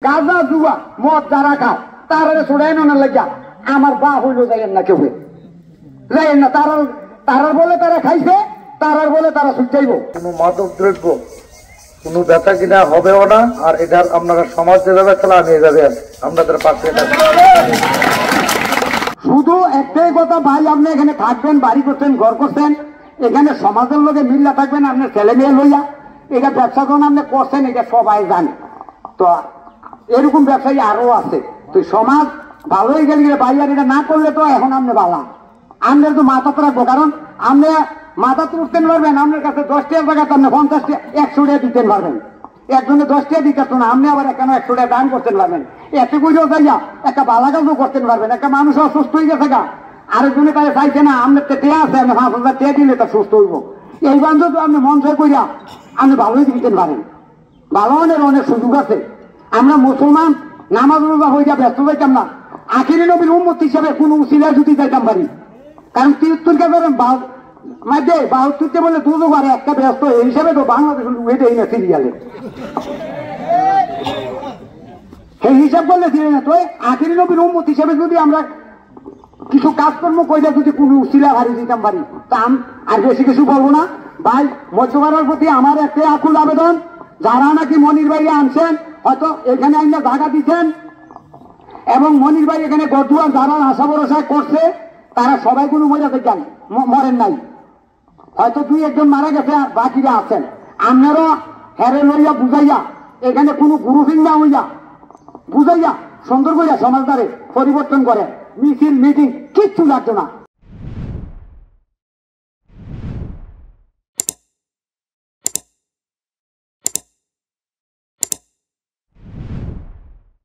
গাঁজা জুয়া মদ যারা খায় তারা ছুড়াই না লাগিয়া আমার বা হইল যাইয়েন না কেউ যাইয়েন না। তারার বলে তারা খাইছে, তারার বলে তারা ছুটাইব। কোনো মাদক দ্রব্য কোনো ব্যথা কিনা হবেও না। আর এটার আপনারা সমাজ যেভাবে খেলা নিয়ে যাবে আপনাদের পাশে। শুধু একটাই কথা ভাই, আপনি এখানে থাকবেন, বাড়ি করছেন, ঘর করছেন, এখানে সমাজের লোকে মিল্লা থাকবেন, আপনার ছেলে মেয়ে লইয়া এটা ব্যবসা যখন আপনি করছেন এটা সবাই জানে। তো এরকম ব্যবসায়ী আরো আছে। তো সমাজ ভালোই গেলে বাইরে এটা না করলে তো এখন আপনি বালা আপনার তো মাথা তো রাখবো। কারণ আপনি মাথা তো উঠতে পারবেন, আপনার কাছে 10 টাকার জায়গাতে আপনি 50 টাকা 100 টাকা দিতে পারবেন। একজনে 10 টাকা দিতে না, আপনি আবার এখানে 100 টাকা দান করতে পারবেন। এতে করেও যাইয়া একটা বালা কাজও করতে পারবেন। একটা মানুষ অসুস্থ হয়ে গেছে গা, আরেকজনের কাছে চাইছে না, আপনার টেয়া আছে, আপনি 5,000 টাকা দিলে তা সুস্থ হইব। এই বান্ধব আপনি মন ছয় করিয়া আপনি ভালোই দিতে পারেন। ভালো অনেক সুযোগ আছে। আমরা মুসলমান নামাজ রোজা হয়ে যা ব্যস্ত যাইতাম না, আখিরি নবীর উম্মত হিসাবে কোন উসিলায় যদি যাইতাম পারি। কারণ 73 কে ধরেন 72 বলে দুযোগ আর একটা ব্যস্ত, এই হিসাবে তো বাংলাদেশ উঠেই না সিরিয়ালে, সেই হিসাব করলে ছিল না। তো আখিরি নবীর উম্মত হিসাবে যদি আমরা কিছু কাজকর্ম কইলে যদি কোন উসিলা হারিয়ে দিতাম পারি, তা আর বেশি কিছু বলবো না ভাই। মৎস্যকারের প্রতি আমার একটা আকুল আবেদন, যারা নাকি মনির ভাই আনছেন, হয়তো এখানে আইনা জায়গা দিচ্ছেন এবং মনির ভাই এখানে গদুয়ার যারা আশা ভরসা করছে তারা সবাই কোনো মজা দেখেন মরেন নাই। হয়তো 2-1 মারা গেছে আর বাকিরা আছেন। আপনারও হেরে লইয়া বুঝাইয়া এখানে কোনো গ্রুপিং না হইয়া বুঝাইয়া সুন্দর করিয়া সমাজদারে পরিবর্তন করে মিছিল মিটিং কিচ্ছু লাগতো না।